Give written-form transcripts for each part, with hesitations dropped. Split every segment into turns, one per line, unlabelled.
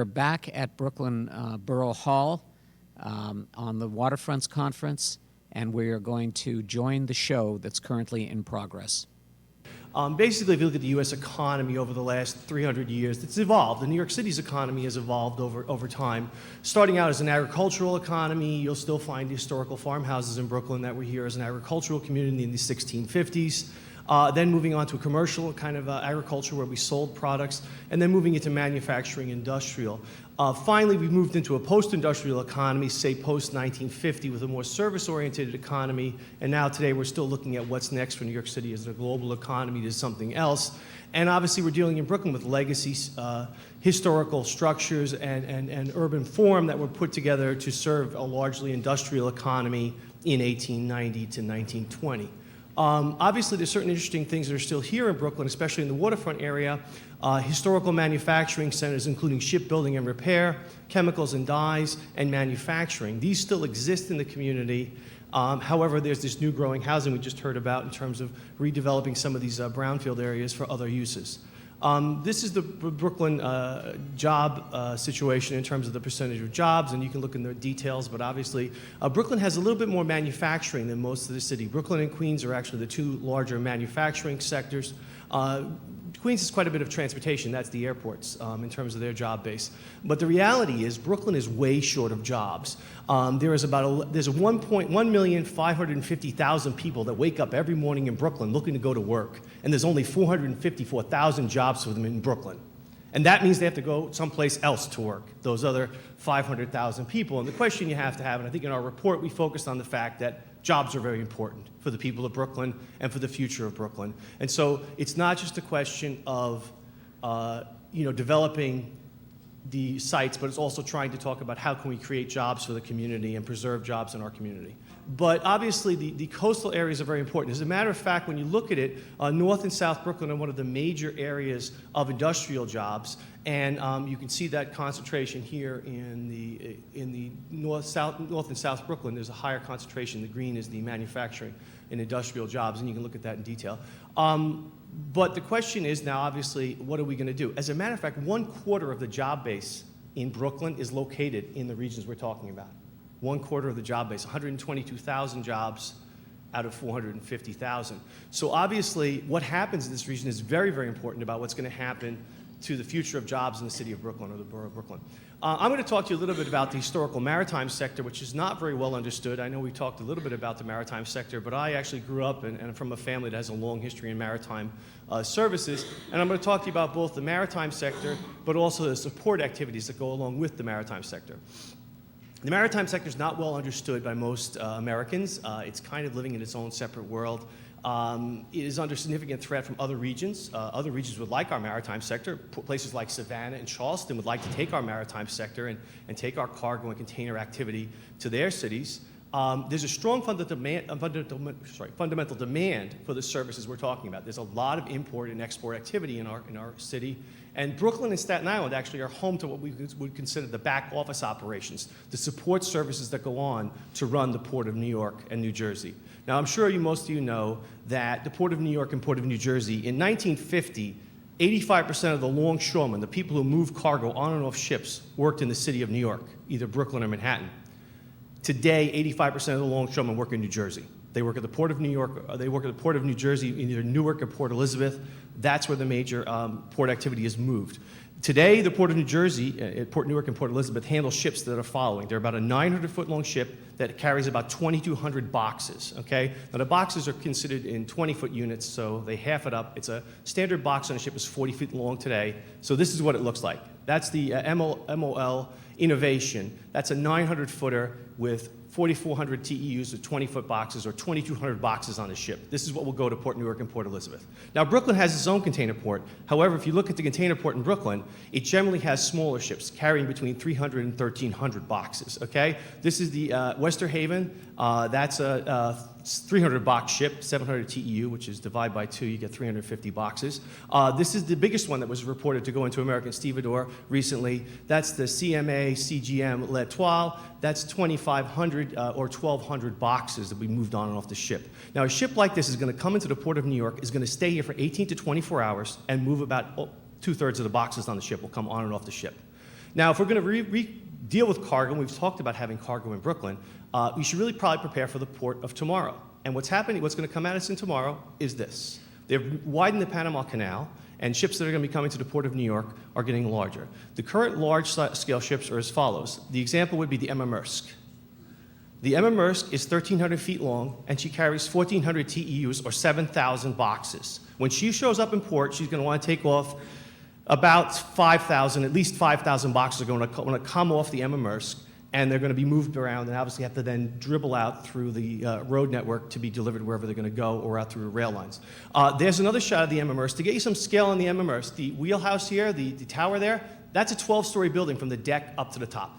are back at Brooklyn Borough Hall on the Waterfronts Conference, and we are going to join the show that's currently in progress.
Basically, if you look at the U.S. economy over the last 300 years, it's evolved. The New York City's economy has evolved over time. Starting out as an agricultural economy, you'll still find historical farmhouses in Brooklyn that were here as an agricultural community in the 1650s. Then moving on to a commercial kind of agriculture where we sold products, and then moving into manufacturing industrial. Finally, we moved into a post-industrial economy, say post-1950, with a more service-oriented economy, and now today we're still looking at what's next for New York City as a global economy to something else. And obviously we're dealing in Brooklyn with legacy historical structures and urban form that were put together to serve a largely industrial economy in 1890 to 1920. Obviously, there's certain interesting things that are still here in Brooklyn, especially in the waterfront area. Historical manufacturing centers, including shipbuilding and repair, chemicals and dyes, and manufacturing. These still exist in the community. However, there's this new growing housing we just heard about in terms of redeveloping some of these brownfield areas for other uses. This is the Brooklyn job situation in terms of the percentage of jobs, and you can look in the details, but obviously Brooklyn has a little bit more manufacturing than most of the city. Brooklyn and Queens are actually the two larger manufacturing sectors. Queens has quite a bit of transportation, that's the airports, in terms of their job base. But the reality is Brooklyn is way short of jobs. There's 1,550,000 people that wake up every morning in Brooklyn looking to go to work, and there's only 454,000 jobs for them in Brooklyn. And that means they have to go someplace else to work, those other 500,000 people. And the question you have to have, and I think in our report we focused on the fact that jobs are very important for the people of Brooklyn and for the future of Brooklyn. And so it's not just a question of developing the sites, but it's also trying to talk about how can we create jobs for the community and preserve jobs in our community. But obviously the coastal areas are very important. As a matter of fact, when you look at it, North and South Brooklyn are one of the major areas of industrial jobs, and you can see that concentration here in the North and South Brooklyn. There's a higher concentration. The green is the manufacturing and industrial jobs, and you can look at that in detail. But the question is now, obviously, what are we going to do? As a matter of fact, 1/4 of the job base in Brooklyn is located in the regions we're talking about. 1/4 of the job base, 122,000 jobs out of 450,000. So obviously, what happens in this region is very, very important about what's going to happen to the future of jobs in the city of Brooklyn or the borough of Brooklyn. I'm going to talk to you a little bit about the historical maritime sector, which is not very well understood. I know we talked a little bit about the maritime sector, but I actually grew up and from a family that has a long history in maritime services. And I'm going to talk to you about both the maritime sector, but also the support activities that go along with the maritime sector. The maritime sector is not well understood by most Americans. It's kind of living in its own separate world. It is under significant threat from other regions. Other regions would like our maritime sector. Places like Savannah and Charleston would like to take our maritime sector and take our cargo and container activity to their cities. There's a strong fundamental demand for the services we're talking about. There's a lot of import and export activity in our city. And Brooklyn and Staten Island actually are home to what we would consider the back office operations, the support services that go on to run the Port of New York and New Jersey. Now, I'm sure most of you know that the Port of New York and Port of New Jersey, in 1950, 85% of the longshoremen, the people who moved cargo on and off ships, worked in the city of New York, either Brooklyn or Manhattan. Today, 85% of the longshoremen work in New Jersey. They work at the Port of New York, or they work at the Port of New Jersey, in either Newark or Port Elizabeth. That's where the major port activity is moved. Today, the Port of New Jersey, at Port Newark and Port Elizabeth, handle ships that are following. They're about a 900-foot-long ship that carries about 2,200 boxes, okay? Now, the boxes are considered in 20-foot units, so they half it up. It's a standard box on a ship is 40 feet long today, so this is what it looks like. That's the MOL Innovation. That's a 900-footer with 4,400 TEUs with 20-foot boxes or 2,200 boxes on the ship. This is what will go to Port Newark and Port Elizabeth. Now, Brooklyn has its own container port. However, if you look at the container port in Brooklyn, it generally has smaller ships carrying between 300 and 1,300 boxes, okay? This is the Wester Haven. That's a 300-box ship, 700 TEU, which is divided by 2, you get 350 boxes. This is the biggest one that was reported to go into American stevedore recently. That's the CMA CGM L'Etoile. That's 2,500 or 1,200 boxes that we moved on and off the ship. Now, a ship like this is going to come into the Port of New York, is going to stay here for 18 to 24 hours, and move about 2/3 of the boxes on the ship will come on and off the ship. Now, if we're going to deal with cargo, and we've talked about having cargo in Brooklyn, we should really probably prepare for the port of tomorrow. And what's happening, what's going to come at us in tomorrow is this. They've widened the Panama Canal, and ships that are going to be coming to the Port of New York are getting larger. The current large-scale ships are as follows. The example would be the Emma Maersk. The Emma Maersk is 1,300 feet long, and she carries 1,400 TEUs, or 7,000 boxes. When she shows up in port, she's going to want to take off about 5,000, at least 5,000 boxes are going to come off the Emma Maersk, and they're going to be moved around and obviously have to then dribble out through the road network to be delivered wherever they're going to go or out through rail lines. There's another shot of the Emma Maersk. To get you some scale on the Emma Maersk, the wheelhouse here, the tower there, that's a 12-story building from the deck up to the top.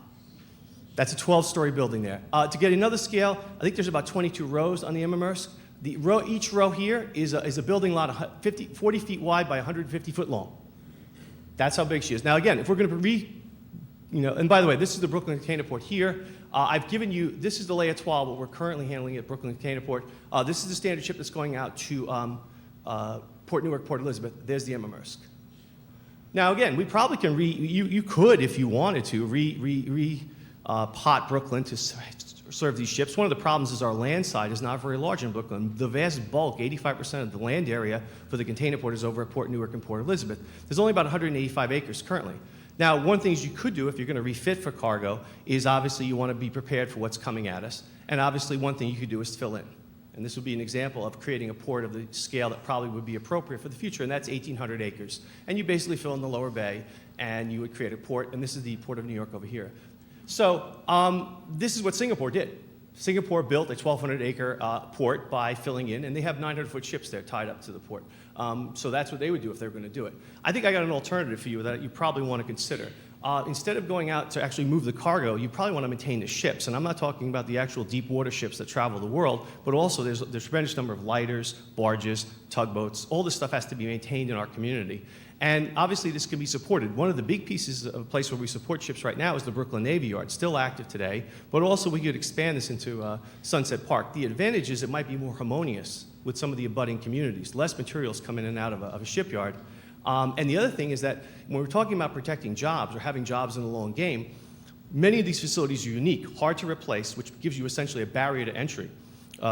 That's a 12-story building there. To get another scale, I think there's about 22 rows on the Emma Maersk. Each row here is a building lot 40 feet wide by 150 foot long. That's how big she is. Now again, if we're going to and by the way, this is the Brooklyn Container Port here. I've given you, this is the lay étoile, what we're currently handling at Brooklyn Container Port. This is the standard ship that's going out to Port Newark, Port Elizabeth. There's the Emma Maersk. Now again, we probably can you could, if you wanted to, pot Brooklyn to serve these ships. One of the problems is our land side is not very large in Brooklyn. The vast bulk, 85% of the land area for the container port is over at Port Newark and Port Elizabeth. There's only about 185 acres currently. Now, one of the things you could do if you're going to refit for cargo is obviously you want to be prepared for what's coming at us. And obviously one thing you could do is fill in. And this would be an example of creating a port of the scale that probably would be appropriate for the future, and that's 1,800 acres. And you basically fill in the lower bay, and you would create a port, and this is the Port of New York over here. So this is what Singapore did. Singapore built a 1,200-acre port by filling in, and they have 900-foot ships there tied up to the port. So that's what they would do if they were going to do it. I think I got an alternative for you that you probably want to consider. Instead of going out to actually move the cargo, you probably want to maintain the ships. And I'm not talking about the actual deep water ships that travel the world, but also there's a tremendous number of lighters, barges, tugboats. All this stuff has to be maintained in our community. And obviously this can be supported. One of the big pieces of a place where we support ships right now is the Brooklyn Navy Yard, still active today, but also we could expand this into Sunset Park. The advantage is it might be more harmonious with some of the abutting communities. Less materials come in and out of a shipyard. And the other thing is that when we're talking about protecting jobs or having jobs in the long game, many of these facilities are unique, hard to replace, which gives you essentially a barrier to entry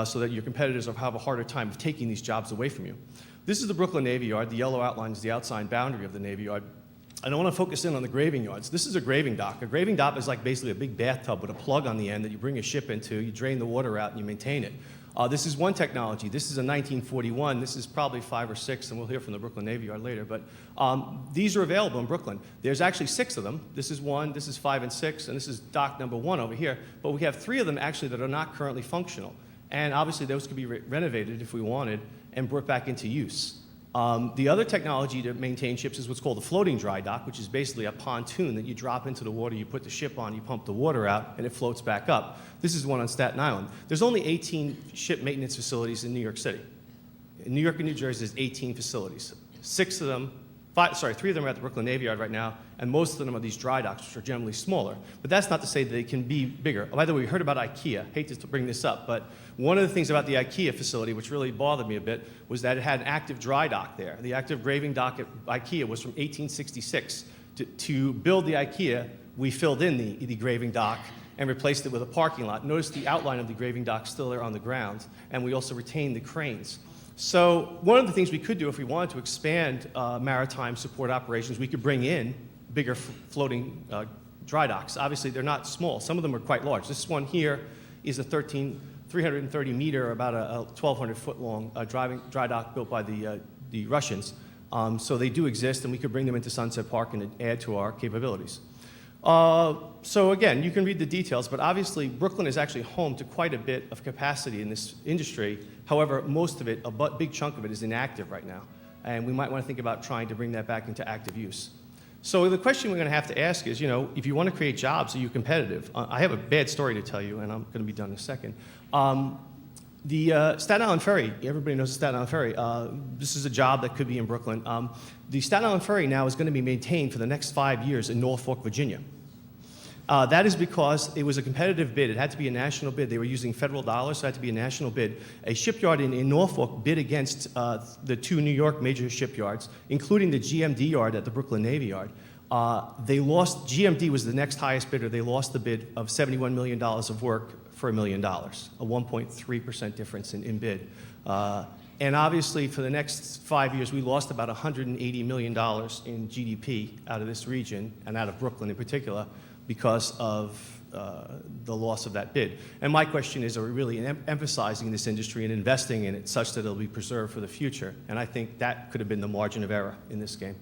so that your competitors will have a harder time of taking these jobs away from you. This is the Brooklyn Navy Yard. The yellow outline is the outside boundary of the Navy Yard. And I want to focus in on the graving yards. This is a graving dock. A graving dock is like basically a big bathtub with a plug on the end that you bring a ship into, you drain the water out, and you maintain it. This is one technology. This is a 1941. This is probably 5 or 6, and we'll hear from the Brooklyn Navy Yard later. But these are available in Brooklyn. There's actually 6 of them. This is 1, this is 5 and 6, and this is dock number 1 over here. But we have 3 of them actually that are not currently functional. And obviously those could be renovated if we wanted and brought back into use. The other technology to maintain ships is what's called a floating dry dock, which is basically a pontoon that you drop into the water, you put the ship on, you pump the water out, and it floats back up. This is one on Staten Island. There's only 18 ship maintenance facilities in New York City. In New York and New Jersey, there's 18 facilities. 3 of them are at the Brooklyn Navy Yard right now, and most of them are these dry docks, which are generally smaller. But that's not to say that they can be bigger. By the way, we heard about Ikea. Hate to bring this up, but one of the things about the Ikea facility, which really bothered me a bit, was that it had an active dry dock there. The active graving dock at Ikea was from 1866. To build the Ikea, we filled in the graving dock and replaced it with a parking lot. Notice the outline of the graving dock still there on the ground, and we also retained the cranes. So one of the things we could do if we wanted to expand maritime support operations, we could bring in bigger floating dry docks. Obviously, they're not small. Some of them are quite large. This one here is a 330 meter, about a 1,200 foot long dry dock built by the Russians. So they do exist, and we could bring them into Sunset Park and add to our capabilities. So again, you can read the details, but obviously Brooklyn is actually home to quite a bit of capacity in this industry. However, most of it, a big chunk of it, is inactive right now. And we might want to think about trying to bring that back into active use. So the question we're going to have to ask is, if you want to create jobs, are you competitive? I have a bad story to tell you, and I'm going to be done in a second. The Staten Island Ferry, everybody knows the Staten Island Ferry. This is a job that could be in Brooklyn. The Staten Island Ferry now is going to be maintained for the next 5 years in Norfolk, Virginia. That is because it was a competitive bid. It had to be a national bid. They were using federal dollars, so it had to be a national bid. A shipyard in Norfolk bid against the 2 New York major shipyards, including the GMD yard at the Brooklyn Navy Yard. They lost, GMD was the next highest bidder. They lost the bid of $71 million of work for $1 million, a 1.3% difference in bid. And obviously, for the next 5 years, we lost about $180 million in GDP out of this region, and out of Brooklyn in particular, because of the loss of that bid. And my question is, are we really emphasizing this industry and investing in it such that it'll be preserved for the future? And I think that could have been the margin of error in this game.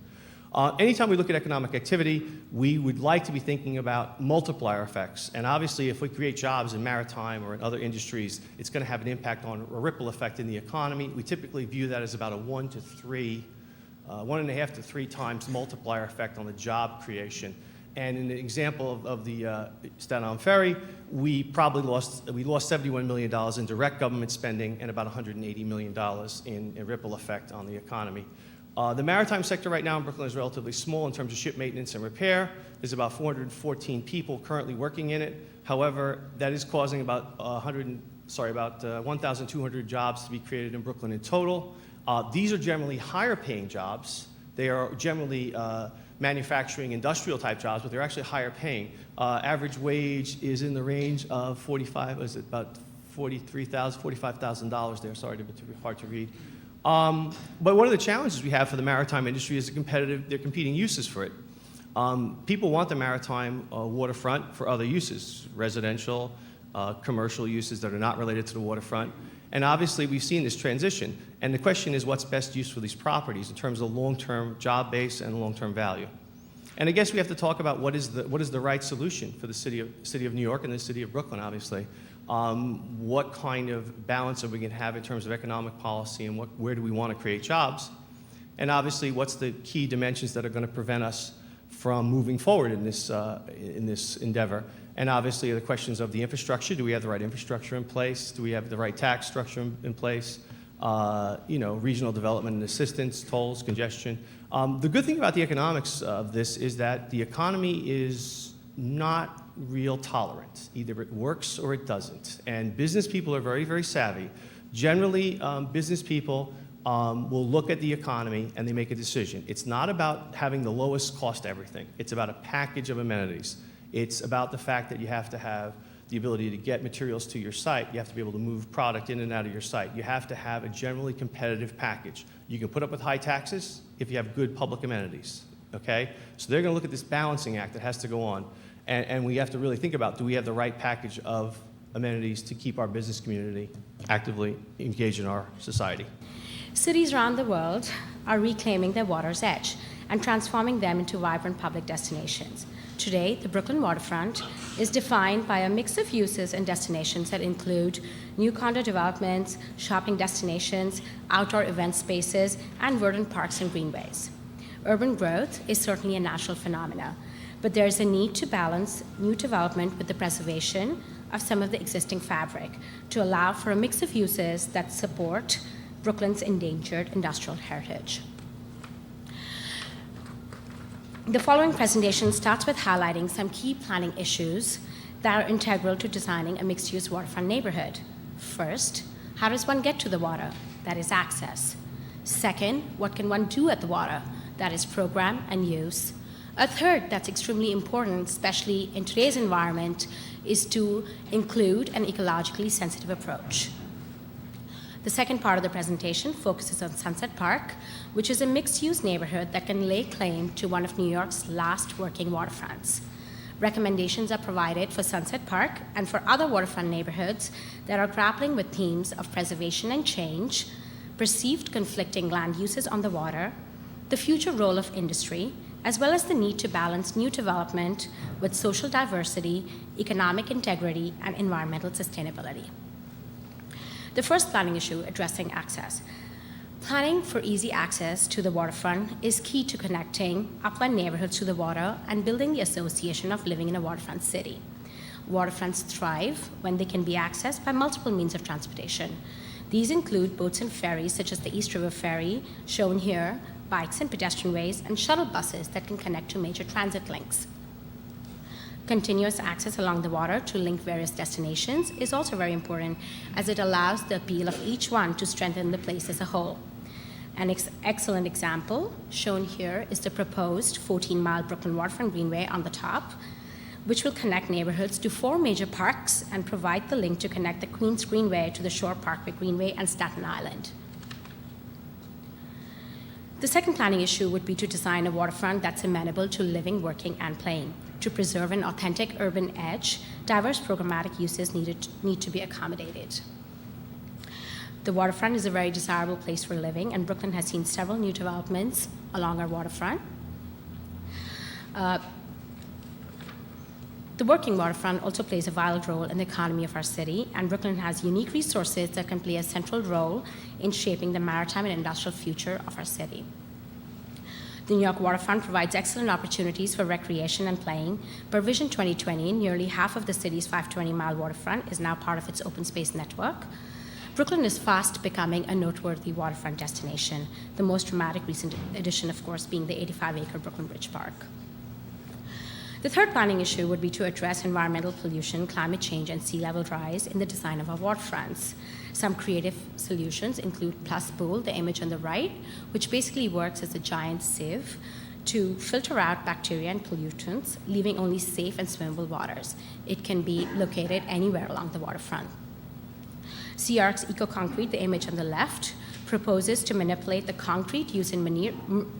Anytime we look at economic activity, we would like to be thinking about multiplier effects. And obviously, if we create jobs in maritime or in other industries, it's going to have an impact on a ripple effect in the economy. We typically view that as about a 1.5 to 3 times multiplier effect on the job creation. And in the example of the Staten Island Ferry, we lost $71 million in direct government spending and about $180 million in ripple effect on the economy. The maritime sector right now in Brooklyn is relatively small in terms of ship maintenance and repair. There's about 414 people currently working in it. However, that is causing about 1,200 jobs to be created in Brooklyn in total. These are generally higher paying jobs. They are generally manufacturing, industrial type jobs, but they're actually higher paying. Average wage is in the range of about $45,000 there. Sorry, it's hard to read. But one of the challenges we have for the maritime industry is they're competing uses for it. People want the maritime waterfront for other uses, residential, commercial uses that are not related to the waterfront. And obviously, we've seen this transition. And the question is, what's best use for these properties in terms of long-term job base and long-term value? And I guess we have to talk about what is the right solution for the city of New York and the city of Brooklyn, obviously. What kind of balance are we going to have in terms of economic policy, and where do we want to create jobs? And obviously, what's the key dimensions that are going to prevent us from moving forward in this endeavor? And obviously, the questions of the infrastructure. Do we have the right infrastructure in place? Do we have the right tax structure in place? Regional development and assistance, tolls, congestion. The good thing about the economics of this is that the economy is not real tolerant. Either it works or it doesn't. And business people are very, very savvy. Generally, business people will look at the economy and they make a decision. It's not about having the lowest cost everything. It's about a package of amenities. It's about the fact that you have to have the ability to get materials to your site. You have to be able to move product in and out of your site. You have to have a generally competitive package. You can put up with high taxes if you have good public amenities, okay? So they're gonna look at this balancing act that has to go on. And we have to really think about, do we have the right package of amenities to keep our business community actively engaged in our society?
Cities around the world are reclaiming their water's edge and transforming them into vibrant public destinations. Today, the Brooklyn waterfront is defined by a mix of uses and destinations that include new condo developments, shopping destinations, outdoor event spaces, and verdant parks and greenways. Urban growth is certainly a natural phenomenon, but there is a need to balance new development with the preservation of some of the existing fabric to allow for a mix of uses that support Brooklyn's endangered industrial heritage. The following presentation starts with highlighting some key planning issues that are integral to designing a mixed-use waterfront neighborhood. First, how does one get to the water? That is access. Second, what can one do at the water? That is program and use. A third that's extremely important, especially in today's environment, is to include an ecologically sensitive approach. The second part of the presentation focuses on Sunset Park, which is a mixed-use neighborhood that can lay claim to one of New York's last working waterfronts. Recommendations are provided for Sunset Park and for other waterfront neighborhoods that are grappling with themes of preservation and change, perceived conflicting land uses on the water, the future role of industry, as well as the need to balance new development with social diversity, economic integrity, and environmental sustainability. The first planning issue, addressing access. Planning for easy access to the waterfront is key to connecting upland neighborhoods to the water and building the association of living in a waterfront city. Waterfronts thrive when they can be accessed by multiple means of transportation. These include boats and ferries, such as the East River Ferry, shown here, bikes and pedestrian ways, and shuttle buses that can connect to major transit links. Continuous access along the water to link various destinations is also very important, as it allows the appeal of each one to strengthen the place as a whole. An excellent example shown here is the proposed 14-mile Brooklyn Waterfront Greenway on the top, which will connect neighborhoods to 4 major parks and provide the link to connect the Queens Greenway to the Shore Parkway Greenway and Staten Island. The second planning issue would be to design a waterfront that's amenable to living, working, and playing. To preserve an authentic urban edge, diverse programmatic uses need to be accommodated. The waterfront is a very desirable place for living, and Brooklyn has seen several new developments along our waterfront. The working waterfront also plays a vital role in the economy of our city, and Brooklyn has unique resources that can play a central role in shaping the maritime and industrial future of our city. The New York waterfront provides excellent opportunities for recreation and playing. Per Vision 2020, nearly half of the city's 520-mile waterfront is now part of its open space network. Brooklyn is fast becoming a noteworthy waterfront destination, the most dramatic recent addition, of course, being the 85-acre Brooklyn Bridge Park. The third planning issue would be to address environmental pollution, climate change, and sea level rise in the design of our waterfronts. Some creative solutions include Plus Pool, the image on the right, which basically works as a giant sieve to filter out bacteria and pollutants, leaving only safe and swimmable waters. It can be located anywhere along the waterfront. CR's Eco-Concrete, the image on the left, proposes to manipulate the concrete used in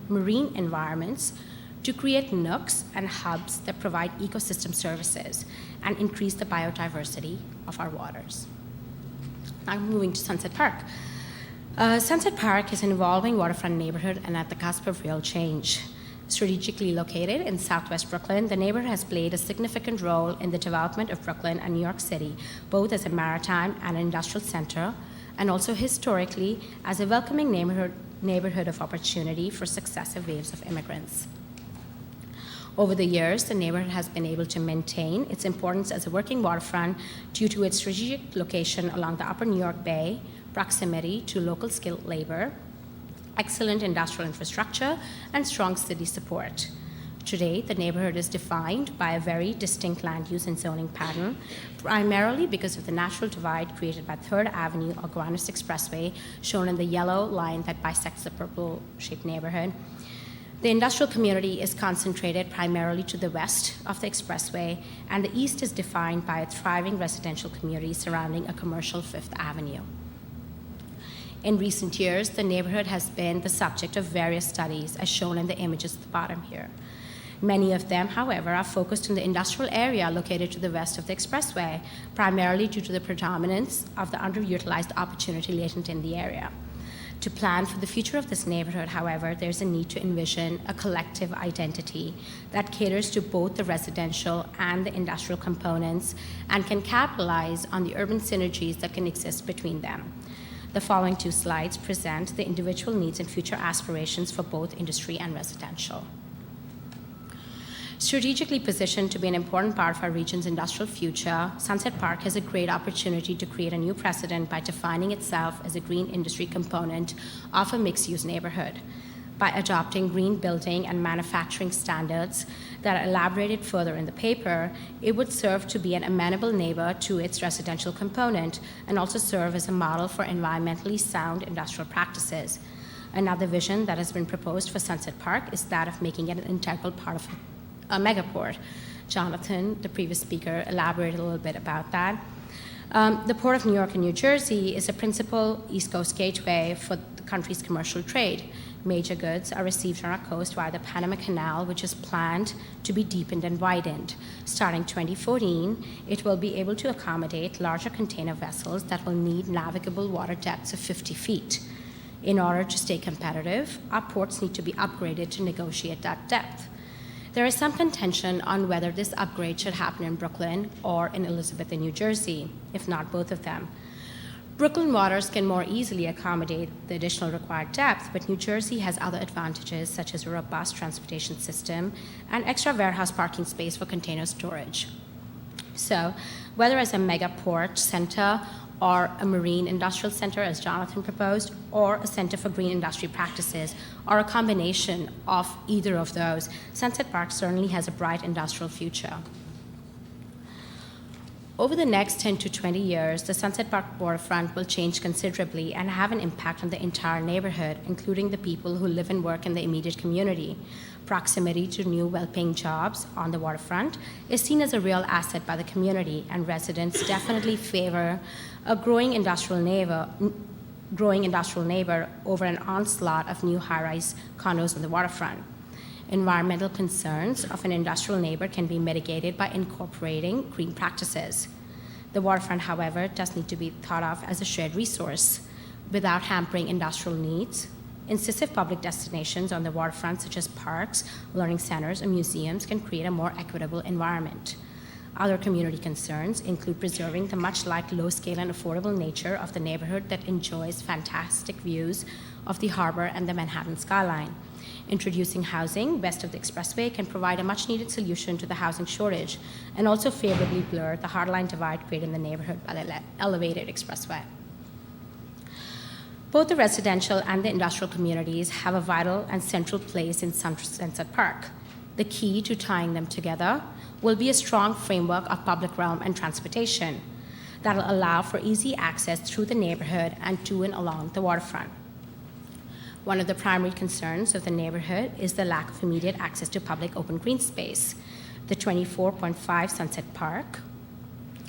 marine environments to create nooks and hubs that provide ecosystem services and increase the biodiversity of our waters. Now moving to Sunset Park. Sunset Park is an evolving waterfront neighborhood and at the cusp of real change. Strategically located in southwest Brooklyn, the neighborhood has played a significant role in the development of Brooklyn and New York City, both as a maritime and industrial center, and also historically as a welcoming neighborhood of opportunity for successive waves of immigrants. Over the years, the neighborhood has been able to maintain its importance as a working waterfront due to its strategic location along the upper New York Bay, proximity to local skilled labor, excellent industrial infrastructure, and strong city support. Today, the neighborhood is defined by a very distinct land use and zoning pattern, primarily because of the natural divide created by 3rd Avenue or Gowanus Expressway, shown in the yellow line that bisects the purple-shaped neighborhood. The industrial community is concentrated primarily to the west of the expressway, and the east is defined by a thriving residential community surrounding a commercial 5th Avenue. In recent years, the neighborhood has been the subject of various studies, as shown in the images at the bottom here. Many of them, however, are focused in the industrial area located to the west of the expressway, primarily due to the predominance of the underutilized opportunity latent in the area. To plan for the future of this neighborhood, however, there's a need to envision a collective identity that caters to both the residential and the industrial components and can capitalize on the urban synergies that can exist between them. The following 2 slides present the individual needs and future aspirations for both industry and residential. Strategically positioned to be an important part of our region's industrial future, Sunset Park has a great opportunity to create a new precedent by defining itself as a green industry component of a mixed-use neighborhood. By adopting green building and manufacturing standards that are elaborated further in the paper, it would serve to be an amenable neighbor to its residential component and also serve as a model for environmentally sound industrial practices. Another vision that has been proposed for Sunset Park is that of making it an integral part of a megaport. Jonathan, the previous speaker, elaborated a little bit about that. The Port of New York and New Jersey is a principal East Coast gateway for the country's commercial trade. Major goods are received on our coast via the Panama Canal, which is planned to be deepened and widened. Starting 2014, it will be able to accommodate larger container vessels that will need navigable water depths of 50 feet. In order to stay competitive, our ports need to be upgraded to negotiate that depth. There is some contention on whether this upgrade should happen in Brooklyn or in Elizabeth in New Jersey, if not both of them. Brooklyn waters can more easily accommodate the additional required depth, but New Jersey has other advantages such as a robust transportation system and extra warehouse parking space for container storage. So, whether as a mega port center or a marine industrial center, as Jonathan proposed, or a center for green industry practices, or a combination of either of those, Sunset Park certainly has a bright industrial future. Over the next 10 to 20 years, the Sunset Park waterfront will change considerably and have an impact on the entire neighborhood, including the people who live and work in the immediate community. Proximity to new well-paying jobs on the waterfront is seen as a real asset by the community, and residents definitely favor a growing industrial neighbor over an onslaught of new high-rise condos on the waterfront. Environmental concerns of an industrial neighbor can be mitigated by incorporating green practices. The waterfront, however, does need to be thought of as a shared resource without hampering industrial needs. Incisive public destinations on the waterfront, such as parks, learning centers, and museums, can create a more equitable environment. Other community concerns include preserving the much-liked low-scale and affordable nature of the neighborhood that enjoys fantastic views of the harbor and the Manhattan skyline. Introducing housing west of the expressway can provide a much-needed solution to the housing shortage and also favorably blur the hardline divide created in the neighborhood by the elevated expressway. Both the residential and the industrial communities have a vital and central place in Sunset Park. The key to tying them together will be a strong framework of public realm and transportation that will allow for easy access through the neighborhood and to and along the waterfront. One of the primary concerns of the neighborhood is the lack of immediate access to public open green space. The 24.5 Sunset Park,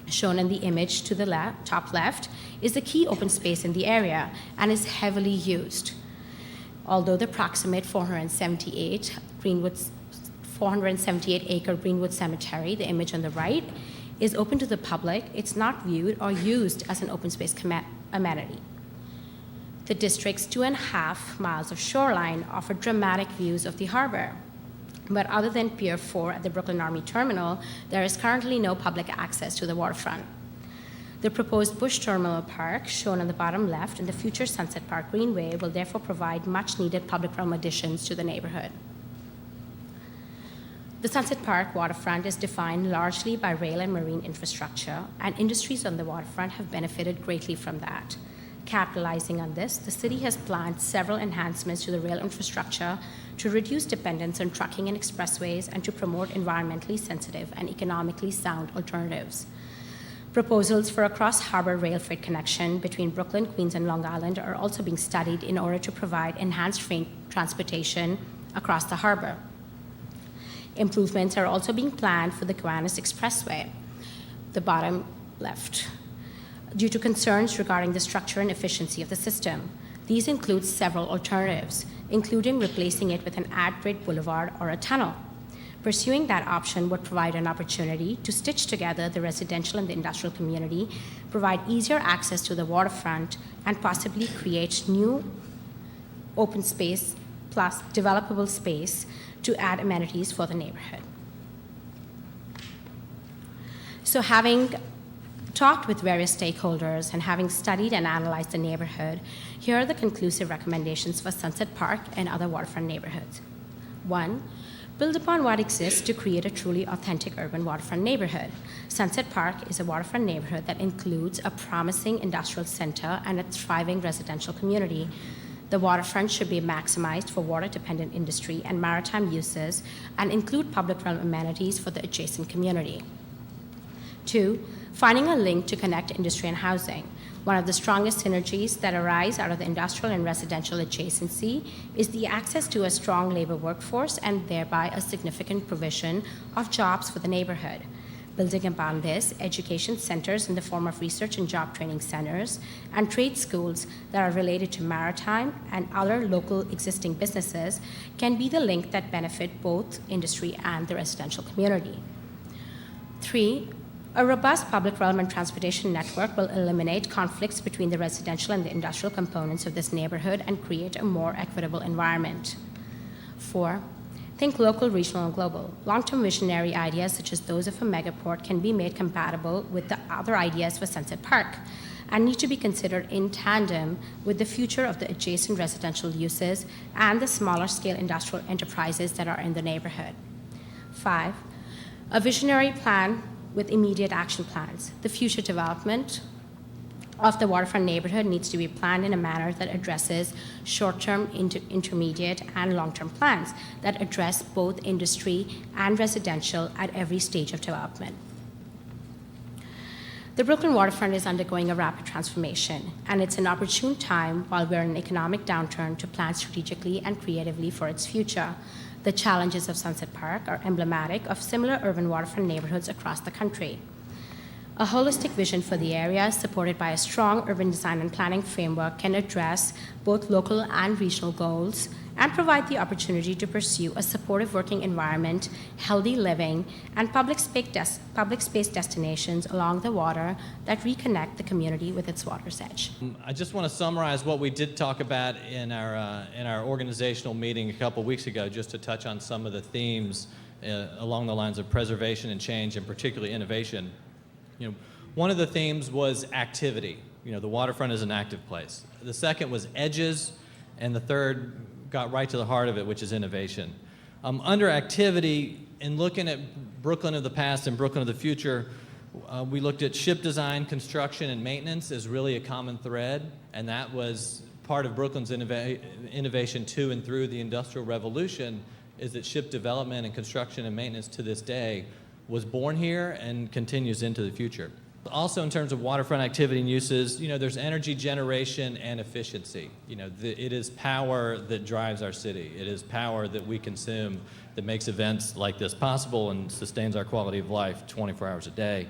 shown in the image to the top left, is the key open space in the area and is heavily used. Although the proximate 478-acre Greenwood Cemetery, the image on the right, is open to the public, it's not viewed or used as an open space amenity. The district's 2.5 miles of shoreline offer dramatic views of the harbor. But other than Pier 4 at the Brooklyn Army Terminal, there is currently no public access to the waterfront. The proposed Bush Terminal Park, shown on the bottom left, and the future Sunset Park Greenway will therefore provide much-needed public realm additions to the neighborhood. The Sunset Park waterfront is defined largely by rail and marine infrastructure, and industries on the waterfront have benefited greatly from that. Capitalizing on this, the city has planned several enhancements to the rail infrastructure to reduce dependence on trucking and expressways and to promote environmentally sensitive and economically sound alternatives. Proposals for a cross-harbor rail freight connection between Brooklyn, Queens, and Long Island are also being studied in order to provide enhanced freight transportation across the harbor. Improvements are also being planned for the Gowanus Expressway, the bottom left, due to concerns regarding the structure and efficiency of the system. These include several alternatives, including replacing it with an at-grade boulevard or a tunnel. Pursuing that option would provide an opportunity to stitch together the residential and the industrial community, provide easier access to the waterfront, and possibly create new open space plus developable space to add amenities for the neighborhood. So having talked with various stakeholders and having studied and analyzed the neighborhood, here are the conclusive recommendations for Sunset Park and other waterfront neighborhoods. 1, build upon what exists to create a truly authentic urban waterfront neighborhood. Sunset Park is a waterfront neighborhood that includes a promising industrial center and a thriving residential community. The waterfront should be maximized for water-dependent industry and maritime uses and include public realm amenities for the adjacent community. 2, finding a link to connect industry and housing. One of the strongest synergies that arise out of the industrial and residential adjacency is the access to a strong labor workforce and thereby a significant provision of jobs for the neighborhood. Building upon this, education centers in the form of research and job training centers and trade schools that are related to Maritime and other local existing businesses can be the link that benefit both industry and the residential community. 3, a robust public realm and transportation network will eliminate conflicts between the residential and the industrial components of this neighborhood and create a more equitable environment. 4, think local, regional, and global. Long-term visionary ideas such as those of a megaport can be made compatible with the other ideas for Sunset Park and need to be considered in tandem with the future of the adjacent residential uses and the smaller scale industrial enterprises that are in the neighborhood. 5, a visionary plan with immediate action plans. The future development of the waterfront neighborhood needs to be planned in a manner that addresses short-term, intermediate, and long-term plans that address both industry and residential at every stage of development. The Brooklyn waterfront is undergoing a rapid transformation, and it's an opportune time while we're in an economic downturn to plan strategically and creatively for its future. The challenges of Sunset Park are emblematic of similar urban waterfront neighborhoods across the country. A holistic vision for the area, supported by a strong urban design and planning framework, can address both local and regional goals and provide the opportunity to pursue a supportive working environment, healthy living, and public space destinations along the water that reconnect the community with its water's edge.
I just want to summarize what we did talk about in our organizational meeting a couple weeks ago, just to touch on some of the themes along the lines of preservation and change, and particularly innovation. One of the themes was activity. The waterfront is an active place. The second was edges, and the third got right to the heart of it, which is innovation. Under activity, in looking at Brooklyn of the past and Brooklyn of the future, we looked at ship design, construction, and maintenance as really a common thread, and that was part of Brooklyn's innovation to and through the Industrial Revolution, is that ship development and construction and maintenance to this day was born here and continues into the future. Also, in terms of waterfront activity and uses, there's energy generation and efficiency. It is power that drives our city. It is power that we consume that makes events like this possible and sustains our quality of life 24 hours a day.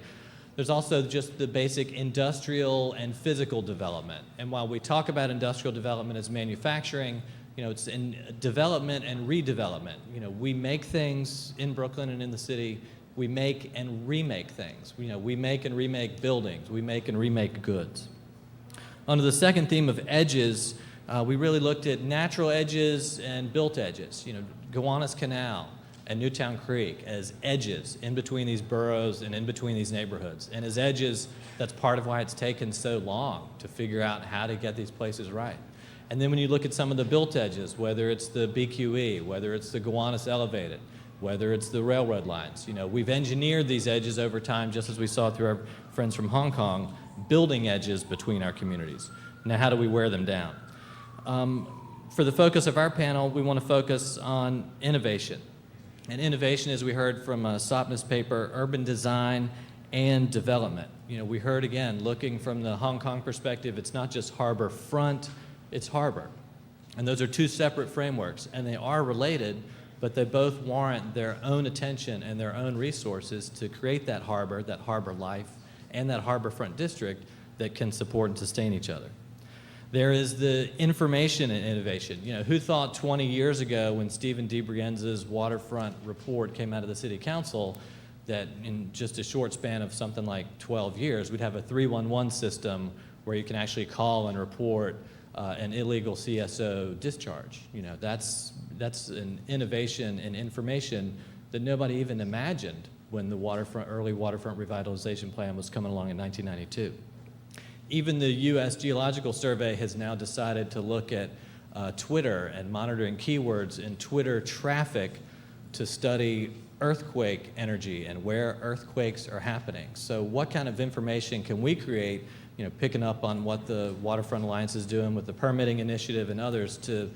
There's also just the basic industrial and physical development. And while we talk about industrial development as manufacturing, it's in development and redevelopment. We make things in Brooklyn and in the city. We make and remake things. We make and remake buildings. We make and remake goods. Under the second theme of edges, we really looked at natural edges and built edges. Gowanus Canal and Newtown Creek as edges in between these boroughs and in between these neighborhoods. And as edges, that's part of why it's taken so long to figure out how to get these places right. And then when you look at some of the built edges, whether it's the BQE, whether it's the Gowanus Elevated, whether it's the railroad lines. We've engineered these edges over time, just as we saw through our friends from Hong Kong, building edges between our communities. Now, how do we wear them down? For the focus of our panel, we want to focus on innovation. And innovation, as we heard from Sapna's paper, urban design and development. We heard again, looking from the Hong Kong perspective, it's not just harbor front, it's harbor. And those are two separate frameworks, and they are related, but they both warrant their own attention and their own resources to create that harbor life, and that harborfront district that can support and sustain each other. There is the information and innovation. Who thought 20 years ago when Stephen DeBrienza's waterfront report came out of the City Council that in just a short span of something like 12 years, we'd have a 311 system where you can actually call and report an illegal CSO discharge. That's an innovation and information that nobody even imagined when the early waterfront revitalization plan was coming along in 1992. Even the U.S. Geological Survey has now decided to look at Twitter and monitoring keywords in Twitter traffic to study earthquake energy and where earthquakes are happening. So what kind of information can we create, picking up on what the Waterfront Alliance is doing with the permitting initiative and others, to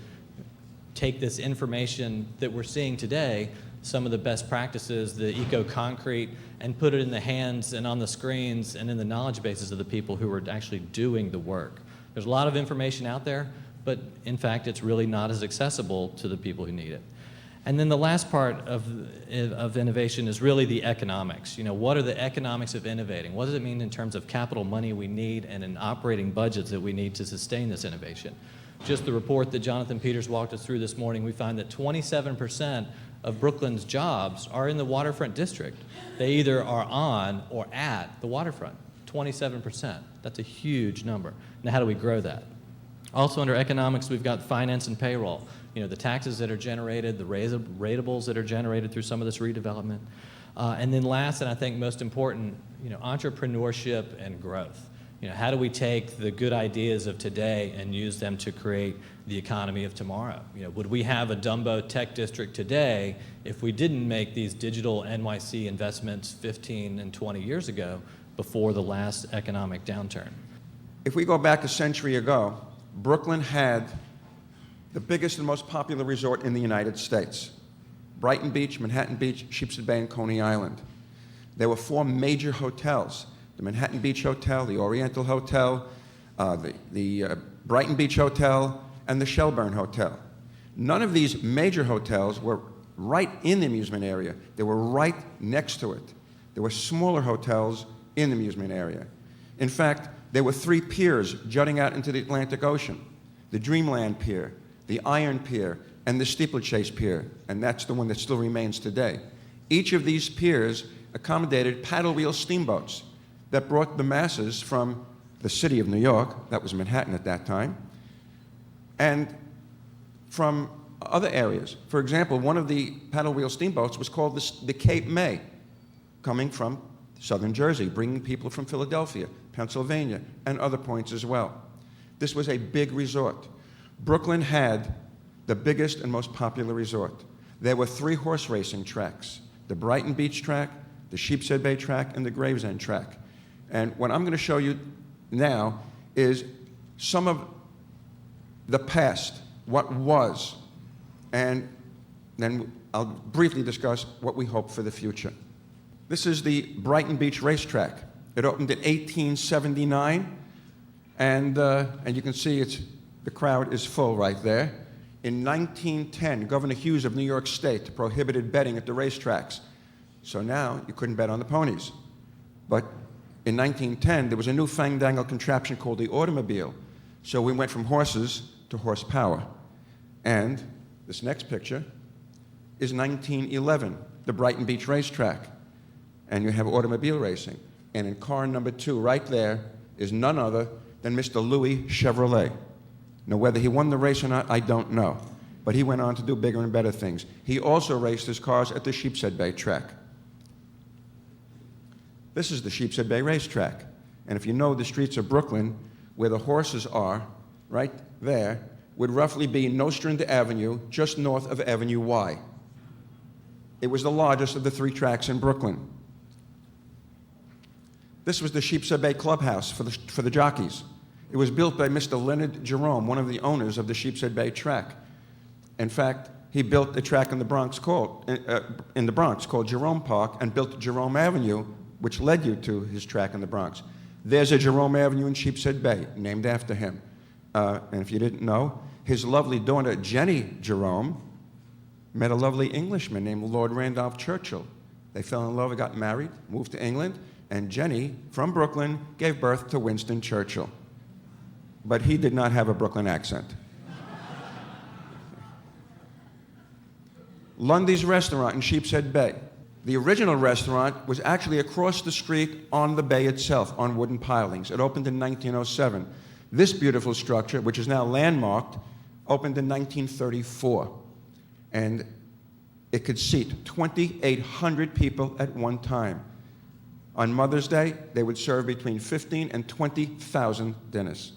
take this information that we're seeing today, some of the best practices, the eco-concrete, and put it in the hands and on the screens and in the knowledge bases of the people who are actually doing the work. There's a lot of information out there, but in fact, it's really not as accessible to the people who need it. And then the last part of innovation is really the economics. What are the economics of innovating? What does it mean in terms of capital money we need and in operating budgets that we need to sustain this innovation? Just the report that Jonathan Peters walked us through this morning, we find that 27% of Brooklyn's jobs are in the waterfront district. They either are on or at the waterfront, 27%. That's a huge number. Now, how do we grow that? Also under economics, we've got finance and payroll. The taxes that are generated, the ratables that are generated through some of this redevelopment. And then last, and I think most important, entrepreneurship and growth. How do we take the good ideas of today and use them to create the economy of tomorrow? Would we have a Dumbo tech district today if we didn't make these digital NYC investments 15 and 20 years ago before the last economic downturn?
If we go back a century ago, Brooklyn had the biggest and most popular resort in the United States. Brighton Beach, Manhattan Beach, Sheepshead Bay, and Coney Island. There were 4 major hotels the Manhattan Beach Hotel, the Oriental Hotel, the Brighton Beach Hotel, and the Shelburne Hotel. None of these major hotels were right in the amusement area. They were right next to it. There were smaller hotels in the amusement area. In fact, there were 3 piers jutting out into the Atlantic Ocean: the Dreamland Pier, the Iron Pier, and the Steeplechase Pier, and that's the one that still remains today. Each of these piers accommodated paddle wheel steamboats that brought the masses from the city of New York, that was Manhattan at that time, and from other areas. For example, one of the paddle wheel steamboats was called the Cape May, coming from southern Jersey, bringing people from Philadelphia, Pennsylvania, and other points as well. This was a big resort. Brooklyn had the biggest and most popular resort. There were 3 horse racing tracks: the Brighton Beach track, the Sheepshead Bay track, and the Gravesend track. And what I'm going to show you now is some of the past, what was, and then I'll briefly discuss what we hope for the future. This is the Brighton Beach Racetrack. It opened in 1879, and you can see the crowd is full right there. In 1910, Governor Hughes of New York State prohibited betting at the racetracks. So now you couldn't bet on the ponies. But in 1910, there was a new fandangled contraption called the automobile. So we went from horses to horsepower. And this next picture is 1911, the Brighton Beach Racetrack. And you have automobile racing. And in car number 2 right there is none other than Mr. Louis Chevrolet. Now, whether he won the race or not, I don't know. But he went on to do bigger and better things. He also raced his cars at the Sheepshead Bay track. This is the Sheepshead Bay Racetrack. And if you know the streets of Brooklyn, where the horses are, right there, would roughly be Nostrand Avenue, just north of Avenue Y. It was the largest of the 3 tracks in Brooklyn. This was the Sheepshead Bay Clubhouse for the jockeys. It was built by Mr. Leonard Jerome, one of the owners of the Sheepshead Bay track. In fact, he built a track in the Bronx called Jerome Park, and built Jerome Avenue, which led you to his track in the Bronx. There's a Jerome Avenue in Sheepshead Bay, named after him. And if you didn't know, his lovely daughter, Jenny Jerome, met a lovely Englishman named Lord Randolph Churchill. They fell in love and got married, moved to England, and Jenny, from Brooklyn, gave birth to Winston Churchill. But he did not have a Brooklyn accent. Lundy's Restaurant in Sheepshead Bay. The original restaurant was actually across the street on the bay itself, on wooden pilings. It opened in 1907. This beautiful structure, which is now landmarked, opened in 1934. And it could seat 2,800 people at one time. On Mother's Day, they would serve between 15 and 20,000 dinners.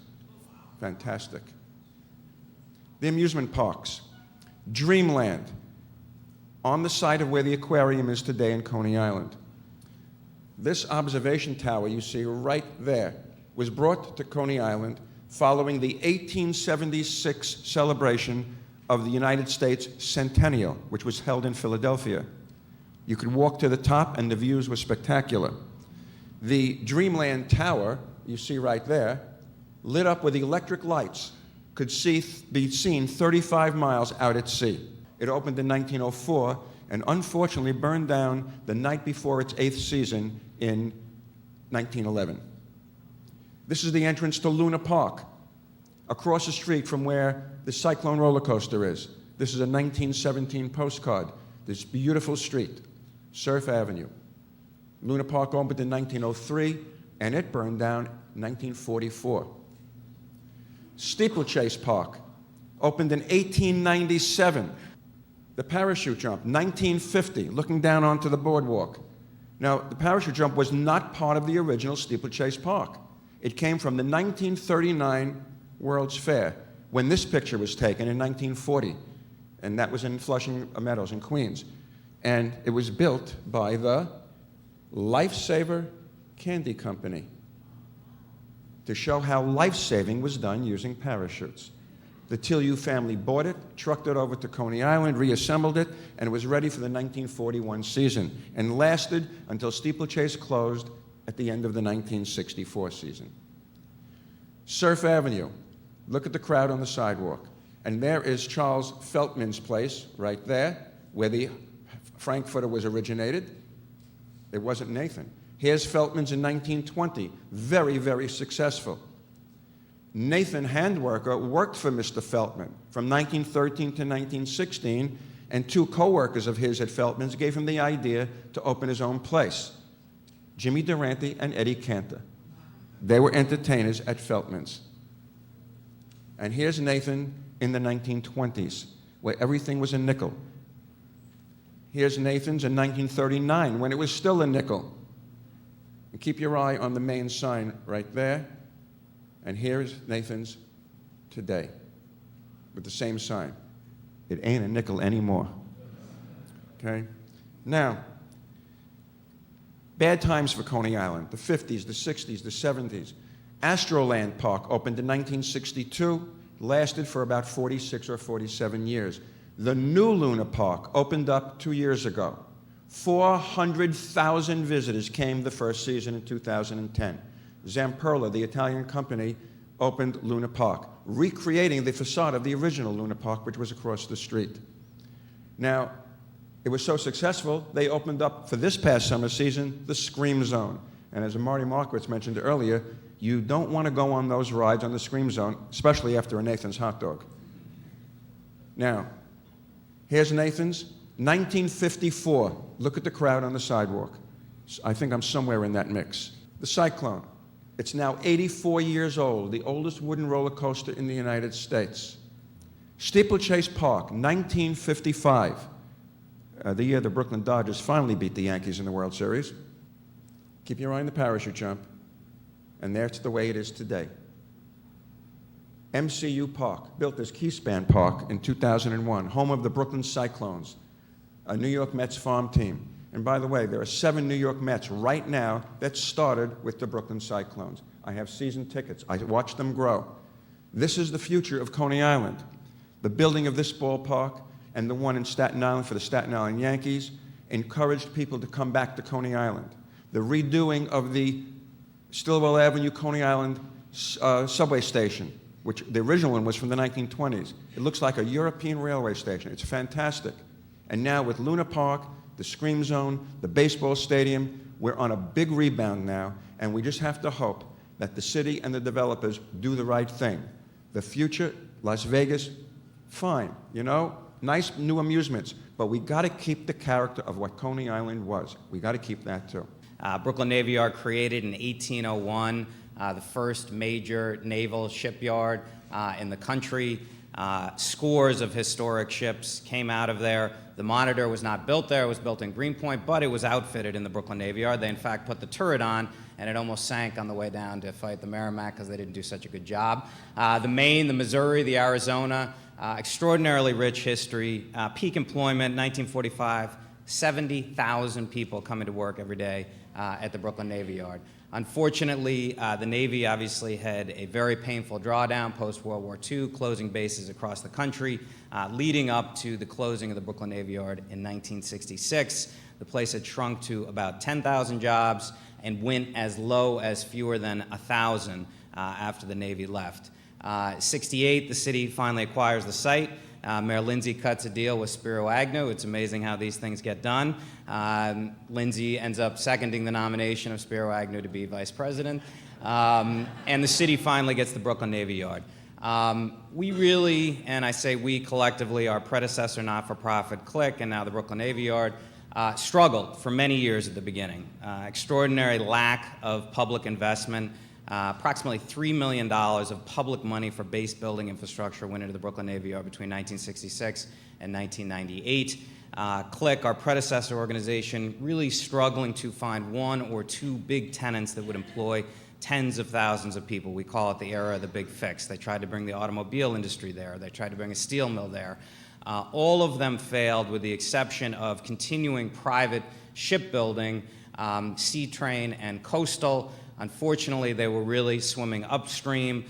Fantastic. The amusement parks. Dreamland, on the site of where the aquarium is today in Coney Island. This observation tower you see right there was brought to Coney Island following the 1876 celebration of the United States Centennial, which was held in Philadelphia. You could walk to the top and the views were spectacular. The Dreamland Tower, you see right there, lit up with electric lights, could be seen 35 miles out at sea. It opened in 1904 and unfortunately burned down the night before its 8th season in 1911. This is the entrance to Luna Park, across the street from where the Cyclone roller coaster is. This is a 1917 postcard. This beautiful street, Surf Avenue. Luna Park opened in 1903, and it burned down in 1944. Steeplechase Park opened in 1897. The parachute jump, 1950, looking down onto the boardwalk. Now, the parachute jump was not part of the original Steeplechase Park. It came from the 1939 World's Fair, when this picture was taken in 1940, and that was in Flushing Meadows in Queens. And it was built by the Lifesaver Candy Company to show how life-saving was done using parachutes. The Tillieu family bought it, trucked it over to Coney Island, reassembled it, and it was ready for the 1941 season, and lasted until Steeplechase closed at the end of the 1964 season. Surf Avenue, look at the crowd on the sidewalk. And there is Charles Feltman's place right there, where the Frankfurter was originated. It wasn't Nathan. Here's Feltman's in 1920, very, very successful. Nathan Handwerker worked for Mr. Feltman from 1913 to 1916, and two co-workers of his at Feltman's gave him the idea to open his own place, Jimmy Durante and Eddie Cantor. They were entertainers at Feltman's. And here's Nathan in the 1920s, where everything was a nickel. Here's Nathan's in 1939, when it was still a nickel. And keep your eye on the main sign right there. And here's Nathan's today, with the same sign. It ain't a nickel anymore. Okay? Now, bad times for Coney Island, the 50s, the 60s, the 70s. Astroland Park opened in 1962, lasted for about 46 or 47 years. The new Luna Park opened up 2 years ago. 400,000 visitors came the first season in 2010. Zamperla, the Italian company, opened Luna Park, recreating the facade of the original Luna Park, which was across the street. Now, it was so successful, they opened up for this past summer season the Scream Zone. And as Marty Markowitz mentioned earlier, you don't want to go on those rides on the Scream Zone, especially after a Nathan's hot dog. Now, here's Nathan's, 1954. Look at the crowd on the sidewalk. I think I'm somewhere in that mix. The Cyclone. It's now 84 years old, the oldest wooden roller coaster in the United States. Steeplechase Park, 1955. The year the Brooklyn Dodgers finally beat the Yankees in the World Series. Keep your eye on the parachute jump. And that's the way it is today. MCU Park, built as Keyspan Park in 2001, home of the Brooklyn Cyclones, a New York Mets farm team. And by the way, there are 7 New York Mets right now that started with the Brooklyn Cyclones. I have season tickets. I watch them grow. This is the future of Coney Island. The building of this ballpark and the one in Staten Island for the Staten Island Yankees encouraged people to come back to Coney Island. The redoing of the Stillwell Avenue, Coney Island subway station, which the original one was from the 1920s. It looks like a European railway station. It's fantastic. And now with Luna Park, the Scream Zone, the baseball stadium, we're on a big rebound now, and we just have to hope that the city and the developers do the right thing. The future, Las Vegas, fine, you know, nice new amusements, but we got to keep the character of what Coney Island was. We got to keep that too.
Brooklyn Navy Yard, created in 1801, the first major naval shipyard in the country. Scores of historic ships came out of there. The Monitor was not built there, it was built in Greenpoint, but it was outfitted in the Brooklyn Navy Yard. They in fact put the turret on, and it almost sank on the way down to fight the Merrimack because they didn't do such a good job. The Maine, the Missouri, the Arizona, extraordinarily rich history. Peak employment, 1945, 70,000 people coming to work every day at the Brooklyn Navy Yard. Unfortunately, the Navy obviously had a very painful drawdown post-World War II, closing bases across the country, leading up to the closing of the Brooklyn Navy Yard in 1966. The place had shrunk to about 10,000 jobs and went as low as fewer than 1,000 after the Navy left. 68, the city finally acquires the site. Mayor Lindsay cuts a deal with Spiro Agnew. It's amazing how these things get done. Lindsay ends up seconding the nomination of Spiro Agnew to be vice president. And the city finally gets the Brooklyn Navy Yard. We really, and I say we collectively, our predecessor not-for-profit Click, and now the Brooklyn Navy Yard, struggled for many years at the beginning. Extraordinary lack of public investment. Approximately $3 million of public money for base building infrastructure went into the Brooklyn Navy Yard between 1966 and 1998. Click, our predecessor organization, really struggling to find one or two big tenants that would employ tens of thousands of people. We call it the era of the big fix. They tried to bring the automobile industry there. They tried to bring a steel mill there. All of them failed with the exception of continuing private shipbuilding, Sea Train and Coastal. Unfortunately, they were really swimming upstream,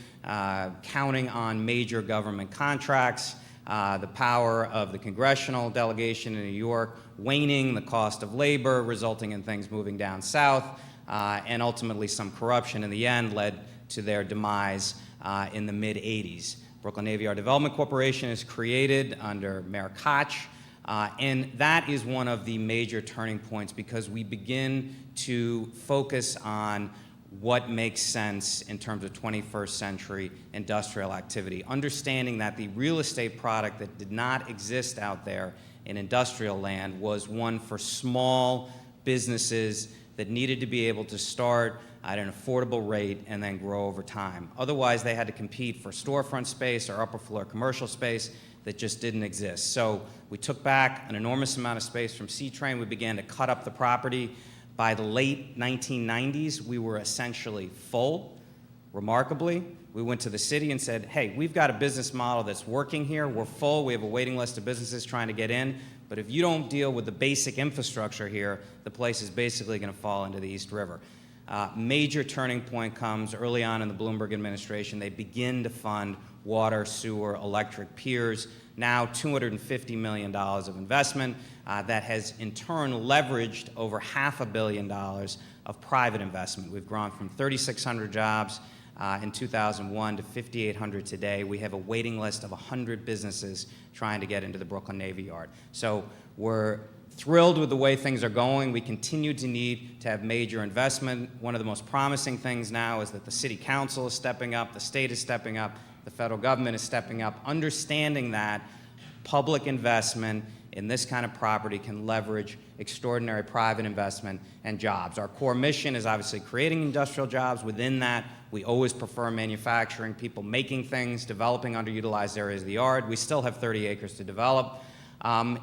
counting on major government contracts, the power of the congressional delegation in New York waning, the cost of labor resulting in things moving down south. and ultimately some corruption in the end led to their demise in the mid-'80s. Brooklyn Navy Yard Development Corporation is created under Mayor Koch, and that is one of the major turning points because we begin to focus on what makes sense in terms of 21st century industrial activity, understanding that the real estate product that did not exist out there in industrial land was one for small businesses that needed to be able to start at an affordable rate and then grow over time. Otherwise, they had to compete for storefront space or upper floor commercial space that just didn't exist. So we took back an enormous amount of space from C-Train. We began to cut up the property. By the late 1990s, we were essentially full. Remarkably, we went to the city and said, hey, we've got a business model that's working here. We're full. We have a waiting list of businesses trying to get in. But if you don't deal with the basic infrastructure here, the place is basically going to fall into the East River. Major turning point comes early on in the Bloomberg administration. They begin to fund water, sewer, electric piers. Now $250 million of investment that has in turn leveraged over $500 million of private investment. We've grown from 3,600 jobs in 2001 to 5,800 today. We have a waiting list of 100 businesses trying to get into the Brooklyn Navy Yard. So we're thrilled with the way things are going. We continue to need to have major investment. One of the most promising things now is that the city council is stepping up, the state is stepping up, the federal government is stepping up, understanding that public investment in this kind of property can leverage extraordinary private investment and jobs. Our core mission is obviously creating industrial jobs. Within that, we always prefer manufacturing, people making things, developing underutilized areas of the yard. We still have 30 acres to develop.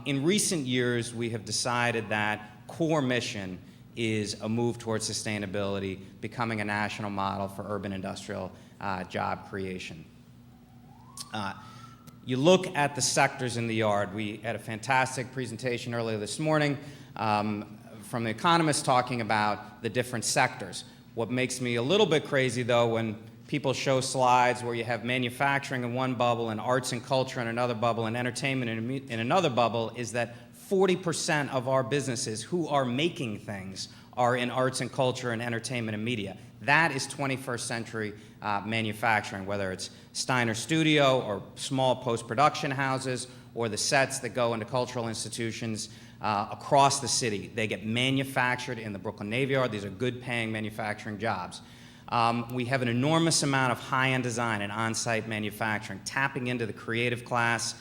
In recent years, we have decided that core mission is a move towards sustainability, becoming a national model for urban industrial job creation. You look at the sectors in the yard. We had a fantastic presentation earlier this morning from the economists talking about the different sectors. What makes me a little bit crazy, though, when people show slides where you have manufacturing in one bubble and arts and culture in another bubble and entertainment in another bubble, is that 40% of our businesses who are making things are in arts and culture and entertainment and media. That is 21st century manufacturing, whether it's Steiner Studio or small post-production houses or the sets that go into cultural institutions across the city. They get manufactured in the Brooklyn Navy Yard. These are good-paying manufacturing jobs. We have an enormous amount of high-end design and on-site manufacturing, tapping into the creative class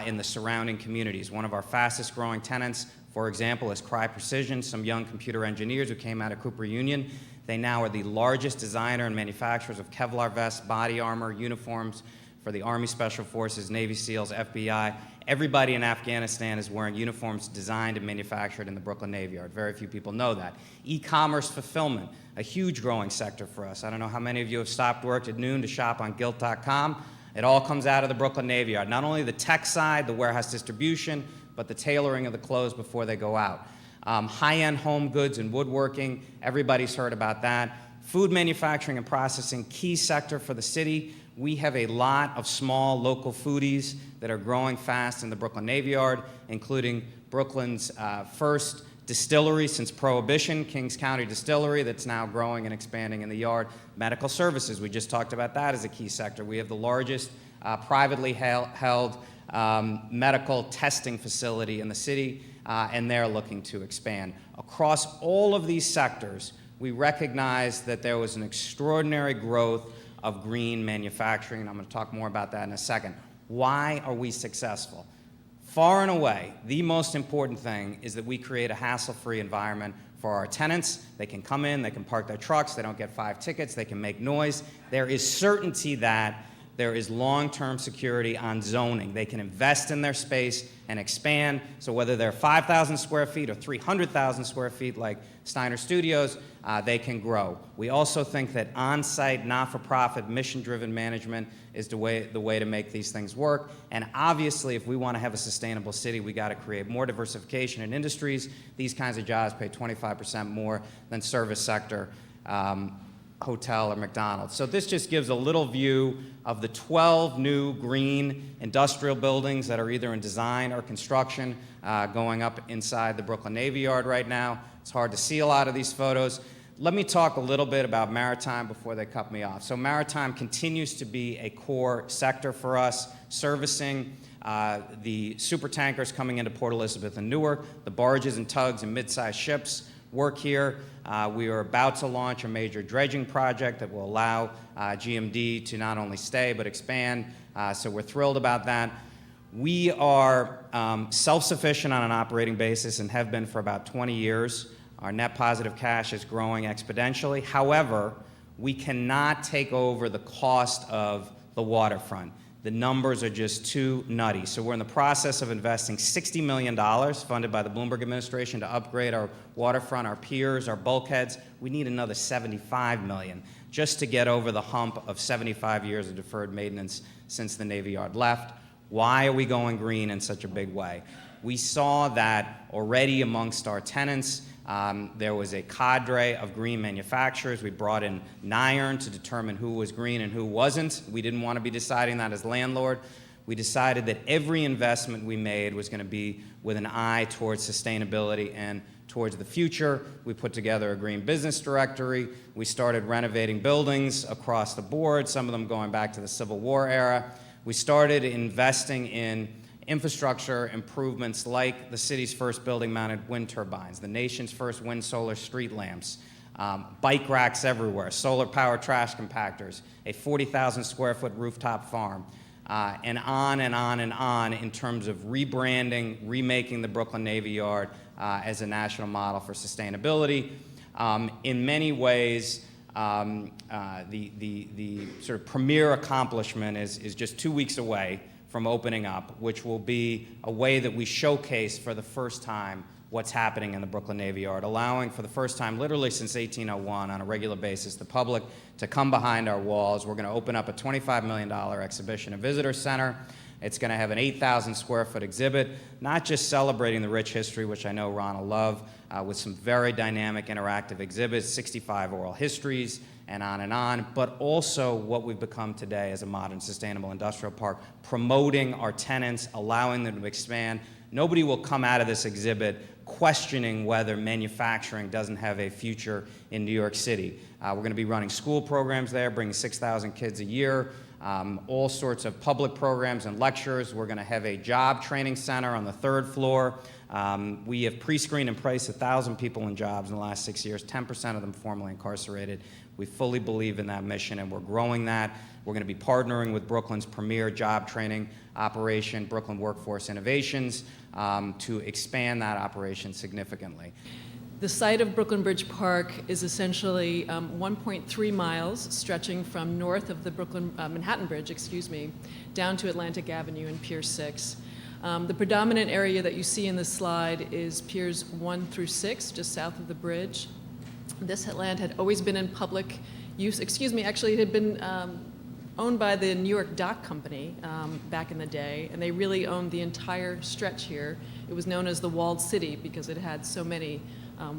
in the surrounding communities. One of our fastest-growing tenants, for example, is Cry Precision, some young computer engineers who came out of Cooper Union. They now are the largest designer and manufacturers of Kevlar vests, body armor, uniforms for the Army Special Forces, Navy SEALs, FBI. Everybody in Afghanistan is wearing uniforms designed and manufactured in the Brooklyn Navy Yard. Very few people know that. E-commerce fulfillment, a huge growing sector for us. I don't know how many of you have stopped work at noon to shop on Gilt.com. It all comes out of the Brooklyn Navy Yard. Not only the tech side, the warehouse distribution, but the tailoring of the clothes before they go out. High-end home goods and woodworking, everybody's heard about that. Food manufacturing and processing, key sector for the city. We have a lot of small local foodies that are growing fast in the Brooklyn Navy Yard, including Brooklyn's first distillery since Prohibition, Kings County Distillery, that's now growing and expanding in the yard. Medical services, we just talked about that as a key sector. We have the largest privately held medical testing facility in the city, and they're looking to expand. Across all of these sectors, we recognize that there was an extraordinary growth of green manufacturing, and I'm going to talk more about that in a second. Why are we successful? Far and away, the most important thing is that we create a hassle-free environment for our tenants. They can come in, they can park their trucks, they don't get 5 tickets, they can make noise. There is certainty that there is long-term security on zoning. They can invest in their space and expand. So whether they're 5,000 square feet or 300,000 square feet like Steiner Studios, they can grow. We also think that on-site, not-for-profit, mission-driven management is the way to make these things work. And obviously, if we want to have a sustainable city, we got to create more diversification in industries. These kinds of jobs pay 25% more than service sector, hotel, or McDonald's. So this just gives a little view of the 12 new green industrial buildings that are either in design or construction going up inside the Brooklyn Navy Yard right now. It's hard to see a lot of these photos, let me talk a little bit about Maritime before they cut me off. So Maritime continues to be a core sector for us, servicing the super tankers coming into Port Elizabeth and Newark, the barges and tugs and mid-sized ships work here. We are about to launch a major dredging project that will allow GMD to not only stay but expand, so we're thrilled about that. We are self-sufficient on an operating basis and have been for about 20 years. Our net positive cash is growing exponentially. However, we cannot take over the cost of the waterfront. The numbers are just too nutty. So we're in the process of investing $60 million funded by the Bloomberg administration to upgrade our waterfront, our piers, our bulkheads. We need another $75 million just to get over the hump of 75 years of deferred maintenance since the Navy Yard left. Why are we going green in such a big way? We saw that already amongst our tenants. There was a cadre of green manufacturers. We brought in NIRN to determine who was green and who wasn't. We didn't want to be deciding that as landlord. We decided that every investment we made was going to be with an eye towards sustainability and towards the future. We put together a green business directory. We started renovating buildings across the board, some of them going back to the Civil War era. We started investing in infrastructure improvements like the city's first building-mounted wind turbines, the nation's first wind-solar street lamps, bike racks everywhere, solar-powered trash compactors, a 40,000-square-foot rooftop farm, and on and on and on in terms of rebranding, remaking the Brooklyn Navy Yard as a national model for sustainability. In many ways, the sort of premier accomplishment is just 2 weeks away from opening up, which will be a way that we showcase for the first time what's happening in the Brooklyn Navy Yard, allowing for the first time, literally since 1801, on a regular basis, the public to come behind our walls. We're going to open up a $25 million exhibition and visitor center. It's going to have an 8,000 square foot exhibit, not just celebrating the rich history, which I know Ron will love, with some very dynamic interactive exhibits, 65 oral histories, and on, but also what we've become today as a modern sustainable industrial park, promoting our tenants, allowing them to expand. Nobody will come out of this exhibit questioning whether manufacturing doesn't have a future in New York City. We're going to be running school programs there, bringing 6,000 kids a year, all sorts of public programs and lectures. We're going to have a job training center on the 3rd floor. We have pre-screened and priced 1,000 people in jobs in the last 6 years, 10% of them formerly incarcerated. We fully believe in that mission, and we're growing that. We're going to be partnering with Brooklyn's premier job training operation, Brooklyn Workforce Innovations, to expand that operation significantly.
The site of Brooklyn Bridge Park is essentially 1.3 miles, stretching from north of the Manhattan Bridge, down to Atlantic Avenue and Pier 6. The predominant area that you see in this slide is Piers 1 through 6, just south of the bridge. This land had always been in public use. Actually, it had been owned by the New York Dock Company back in the day, and they really owned the entire stretch here. It was known as the Walled City because it had so many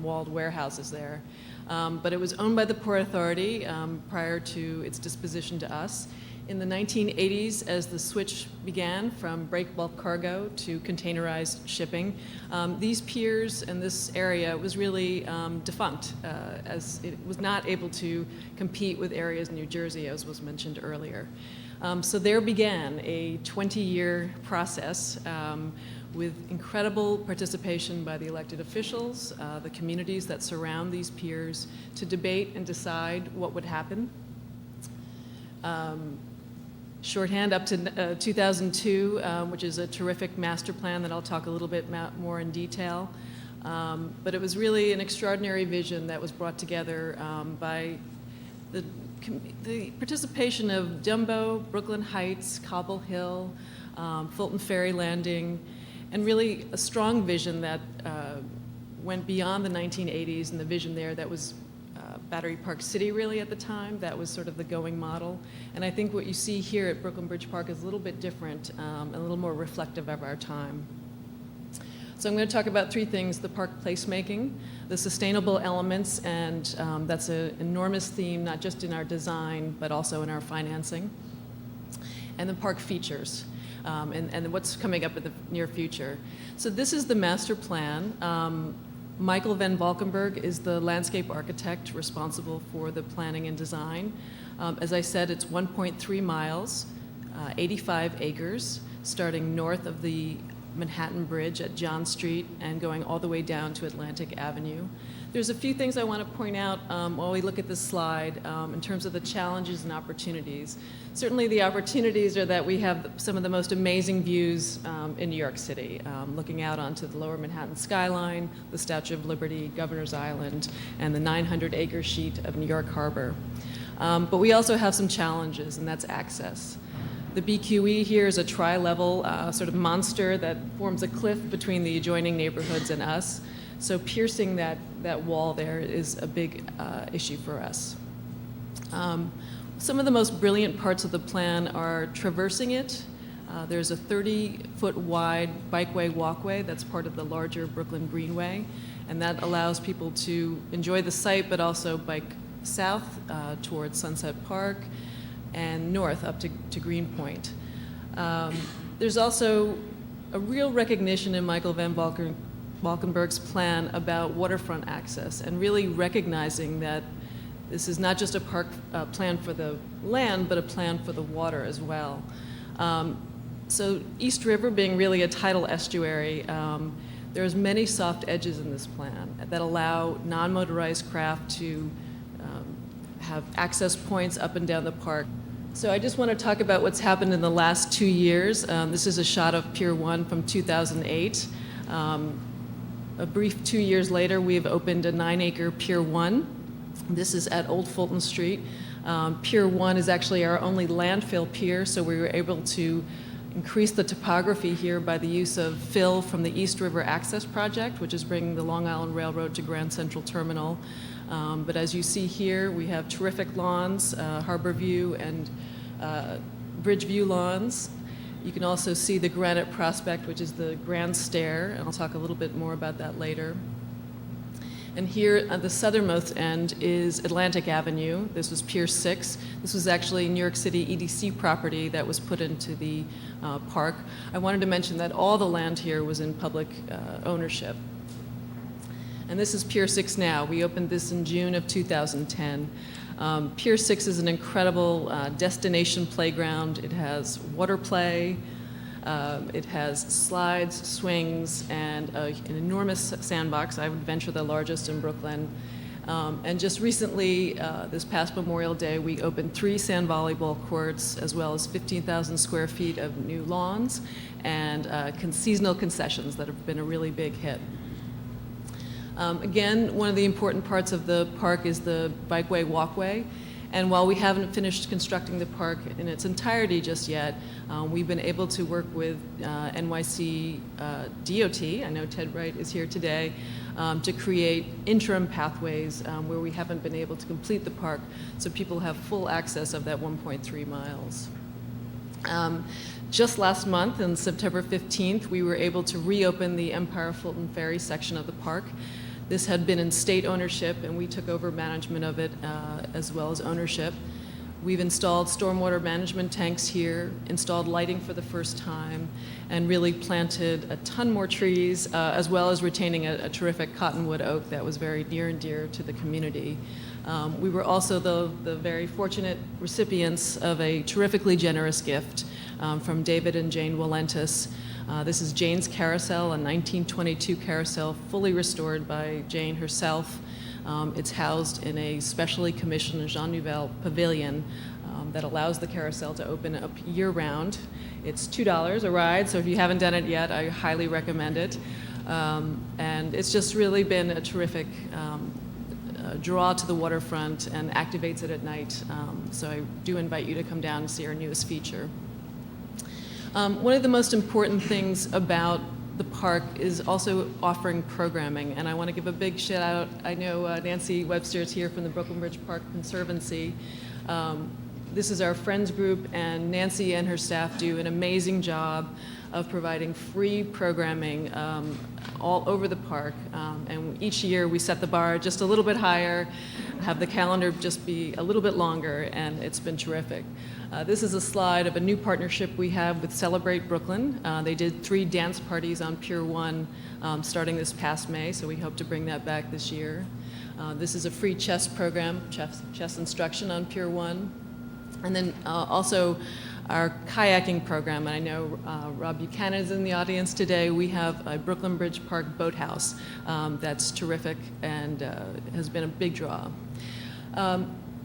walled warehouses there. But it was owned by the Port Authority prior to its disposition to us. In the 1980s, as the switch began from break bulk cargo to containerized shipping, these piers and this area was really defunct, as it was not able to compete with areas in New Jersey, as was mentioned earlier. So there began a 20-year process with incredible participation by the elected officials, the communities that surround these piers, to debate and decide what would happen. Shorthand up to 2002, which is a terrific master plan that I'll talk a little bit more in detail. But it was really an extraordinary vision that was brought together by the participation of Dumbo, Brooklyn Heights, Cobble Hill, Fulton Ferry Landing, and really a strong vision that went beyond the 1980s and the vision there that was Battery Park City really at the time. That was sort of the going model. And I think what you see here at Brooklyn Bridge Park is a little bit different and a little more reflective of our time. So I'm going to talk about three things: the park placemaking, the sustainable elements, and that's an enormous theme, not just in our design, but also in our financing, and the park features, and what's coming up in the near future. So this is the master plan. Michael Van Valkenburg is the landscape architect responsible for the planning and design. As I said, it's 1.3 miles, 85 acres, starting north of the Manhattan Bridge at John Street and going all the way down to Atlantic Avenue. There's a few things I want to point out while we look at this slide in terms of the challenges and opportunities. Certainly the opportunities are that we have some of the most amazing views in New York City, looking out onto the lower Manhattan skyline, the Statue of Liberty, Governor's Island, and the 900-acre sheet of New York Harbor. But we also have some challenges, and that's access. The BQE here is a tri-level sort of monster that forms a cliff between the adjoining neighborhoods and us. So piercing that wall there is a big issue for us. Some of the most brilliant parts of the plan are traversing it. There's a 30-foot wide bikeway walkway that's part of the larger Brooklyn Greenway, and that allows people to enjoy the site but also bike south towards Sunset Park and north up to Greenpoint. There's also a real recognition in Michael Van Valkenburg's plan about waterfront access and really recognizing that this is not just a park plan for the land, but a plan for the water as well. So East River being really a tidal estuary, there's many soft edges in this plan that allow non-motorized craft to have access points up and down the park. So I just want to talk about what's happened in the last 2 years. This is a shot of Pier 1 from 2008. A brief 2 years later, we've opened a 9-acre Pier 1. This is at Old Fulton Street. Pier 1 is actually our only landfill pier, so we were able to increase the topography here by the use of fill from the East River Access Project, which is bringing the Long Island Railroad to Grand Central Terminal. But as you see here, we have terrific lawns, Harbor View and Bridge View lawns. You can also see the Granite Prospect, which is the Grand Stair, and I'll talk a little bit more about that later. And here at the southernmost end is Atlantic Avenue. This was Pier 6. This was actually New York City EDC property that was put into the park. I wanted to mention that all the land here was in public ownership. And this is Pier 6 now. We opened this in June of 2010. Pier 6 is an incredible destination playground. It has water play, it has slides, swings, and an enormous sandbox. I would venture the largest in Brooklyn. And just recently, this past Memorial Day, we opened 3 sand volleyball courts, as well as 15,000 square feet of new lawns and seasonal concessions that have been a really big hit. Again, one of the important parts of the park is the Bikeway Walkway. And while we haven't finished constructing the park in its entirety just yet, we've been able to work with NYC DOT, I know Ted Wright is here today, to create interim pathways where we haven't been able to complete the park so people have full access of that 1.3 miles. Just last month, on September 15th, we were able to reopen the Empire Fulton Ferry section of the park. This had been in state ownership, and we took over management of it as well as ownership. We've installed stormwater management tanks here, installed lighting for the first time, and really planted a ton more trees, as well as retaining a terrific cottonwood oak that was very near and dear to the community. We were also the very fortunate recipients of a terrifically generous gift from David and Jane Walentis. This is Jane's carousel, a 1922 carousel, fully restored by Jane herself. It's housed in a specially commissioned Jean Nouvel pavilion that allows the carousel to open up year-round. It's $2 a ride, so if you haven't done it yet, I highly recommend it. And it's just really been a terrific draw to the waterfront and activates it at night. So I do invite you to come down and see our newest feature. One of the most important things about the park is also offering programming, and I want to give a big shout out. I know Nancy Webster is here from the Brooklyn Bridge Park Conservancy. This is our friends group, and Nancy and her staff do an amazing job of providing free programming all over the park. And each year we set the bar just a little bit higher, have the calendar just be a little bit longer, and it's been terrific. This is a slide of a new partnership we have with Celebrate Brooklyn. They did 3 dance parties on Pier 1 starting this past May, so we hope to bring that back this year. This is a free chess program, chess instruction on Pier 1. And then also our kayaking program. And I know Rob Buchanan is in the audience today. We have a Brooklyn Bridge Park boathouse that's terrific and has been a big draw.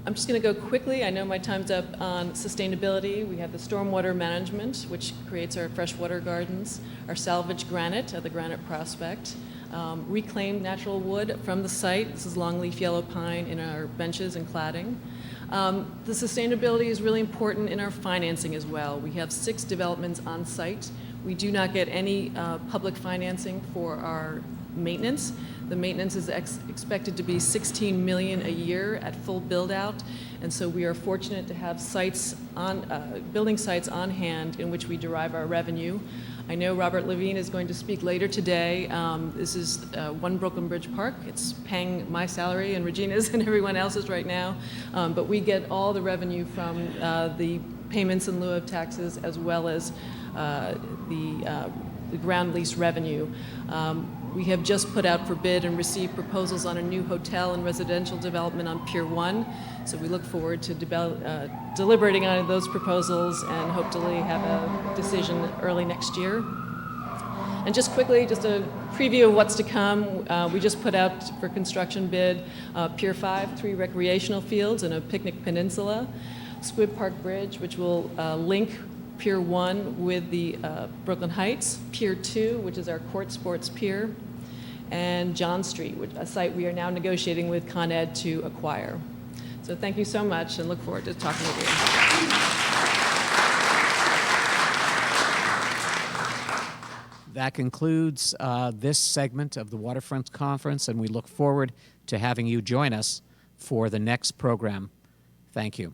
I'm just going to go quickly. I know my time's up on sustainability. We have the stormwater management, which creates our freshwater gardens, our salvaged granite at the Granite Prospect, reclaimed natural wood from the site. This is longleaf yellow pine in our benches and cladding. The sustainability is really important in our financing as well. We have 6 developments on site. We do not get any public financing for our maintenance. The maintenance is expected to be $16 million a year at full build-out, and so we are fortunate to have sites on building sites on hand in which we derive our revenue. I know Robert Levine is going to speak later today. This is One Brooklyn Bridge Park. It's paying my salary and Regina's and everyone else's right now, but we get all the revenue from the payments in lieu of taxes as well as the ground lease revenue. We have just put out for bid and received proposals on a new hotel and residential development on Pier 1. So we look forward to deliberating on those proposals and hopefully have a decision early next year. And just quickly, just a preview of what's to come. We just put out for construction bid Pier 5, 3 recreational fields and a picnic peninsula. Squib Park Bridge, which will link Pier 1 with the Brooklyn Heights, Pier 2, which is our court sports pier, and John Street, a site we are now negotiating with Con Ed to acquire. So thank you so much and look forward to talking with you.
That concludes this segment of the Waterfront Conference, and we look forward to having you join us for the next program. Thank you.